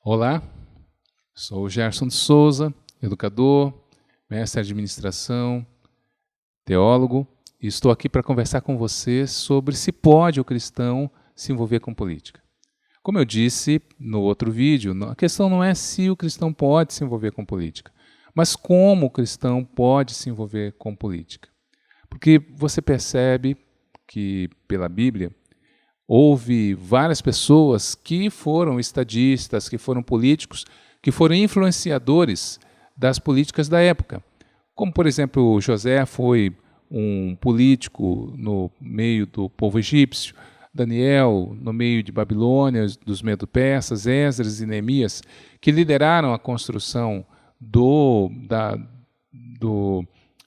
Olá, sou o Gerson de Souza, educador, mestre em administração, teólogo, e estou aqui para conversar com você sobre se pode o cristão se envolver com política. Como eu disse no outro vídeo, a questão não é se o cristão pode se envolver com política, mas como o cristão pode se envolver com política. Porque você percebe que, pela Bíblia, houve várias pessoas que foram estadistas, que foram políticos, que foram influenciadores das políticas da época. Como, por exemplo, José foi um político no meio do povo egípcio, Daniel no meio de Babilônia, dos Medo-Persas, Esdras e Neemias, que lideraram a construção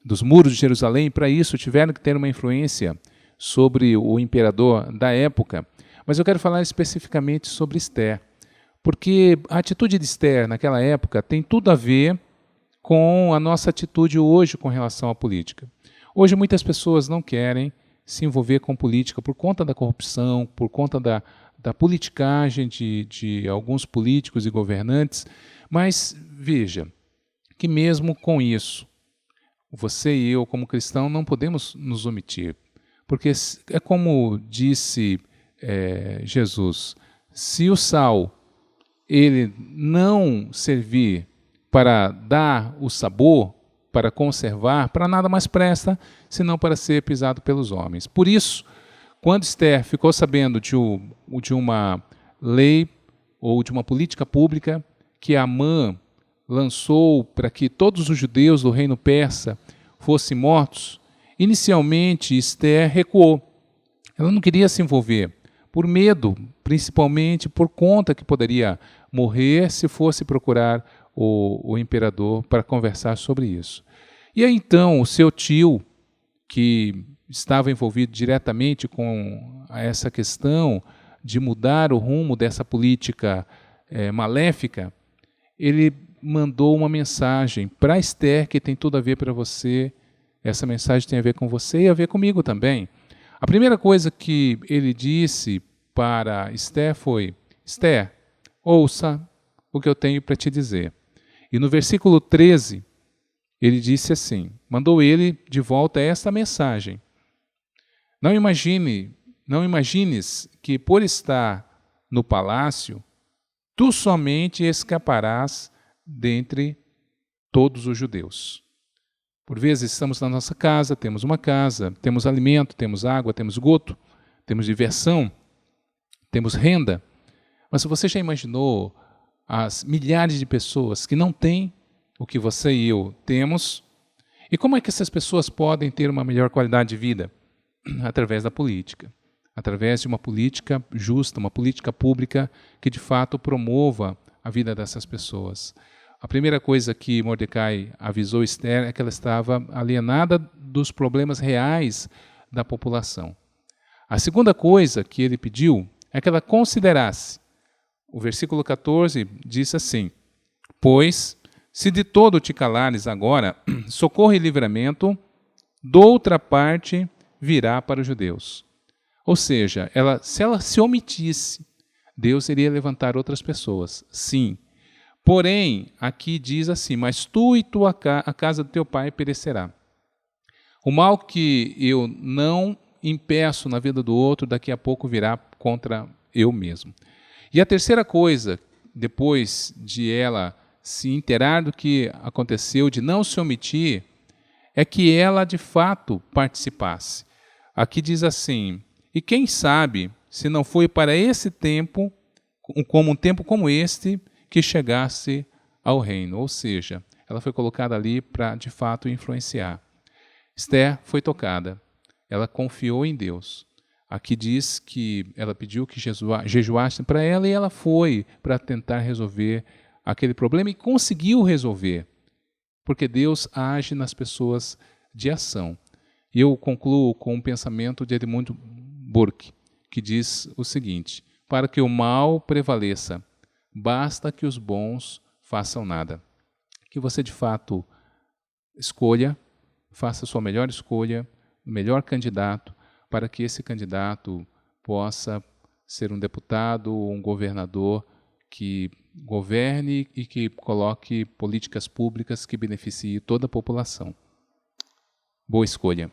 dos muros de Jerusalém. Para isso, tiveram que ter uma influência sobre o imperador da época, mas eu quero falar especificamente sobre Esther, porque a atitude de Esther naquela época tem tudo a ver com a nossa atitude hoje com relação à política. Hoje muitas pessoas não querem se envolver com política por conta da corrupção, por conta da politicagem de alguns políticos e governantes, mas veja que mesmo com isso, você e eu como cristão não podemos nos omitir. Porque é como disse Jesus, se o sal ele não servir para dar o sabor, para conservar, para nada mais presta, senão para ser pisado pelos homens. Por isso, quando Esther ficou sabendo de uma lei ou de uma política pública que Amã lançou para que todos os judeus do reino persa fossem mortos, inicialmente, Esther recuou. Ela não queria se envolver, por medo, principalmente por conta que poderia morrer se fosse procurar o imperador para conversar sobre isso. E aí então, o seu tio, que estava envolvido diretamente com essa questão de mudar o rumo dessa política maléfica, ele mandou uma mensagem para Esther que tem tudo a ver para você. Essa mensagem tem a ver com você e a ver comigo também. A primeira coisa que ele disse para Esther foi: Esther, ouça o que eu tenho para te dizer. E no versículo 13, ele disse assim, mandou ele de volta esta mensagem: Não imagines que por estar no palácio, tu somente escaparás dentre todos os judeus. Por vezes estamos na nossa casa, temos alimento, temos água, temos esgoto, temos diversão, temos renda. Mas você já imaginou as milhares de pessoas que não têm o que você e eu temos? E como é que essas pessoas podem ter uma melhor qualidade de vida? Através da política. Através de uma política justa, uma política pública que de fato promova a vida dessas pessoas. A primeira coisa que Mordecai avisou Esther é que ela estava alienada dos problemas reais da população. A segunda coisa que ele pediu é que ela considerasse. O versículo 14 diz assim: Pois, se de todo te calares agora, socorro e livramento, doutra parte virá para os judeus. Ou seja, se ela se omitisse, Deus iria levantar outras pessoas, sim. Porém, aqui diz assim, mas tu e a casa do teu pai perecerá. O mal que eu não impeço na vida do outro, daqui a pouco virá contra eu mesmo. E a terceira coisa, depois de ela se inteirar do que aconteceu, de não se omitir, é que ela de fato participasse. Aqui diz assim, e quem sabe, se não foi para esse tempo, como um tempo como este, que chegasse ao reino, ou seja, ela foi colocada ali para, de fato, influenciar. Esther foi tocada, ela confiou em Deus. Aqui diz que ela pediu que jejuasse para ela e ela foi para tentar resolver aquele problema e conseguiu resolver, porque Deus age nas pessoas de ação. E eu concluo com um pensamento de Edmund Burke, que diz o seguinte: para que o mal prevaleça, basta que os bons façam nada. Que você, de fato, faça a sua melhor escolha, o melhor candidato, para que esse candidato possa ser um deputado ou um governador que governe e que coloque políticas públicas que beneficiem toda a população. Boa escolha.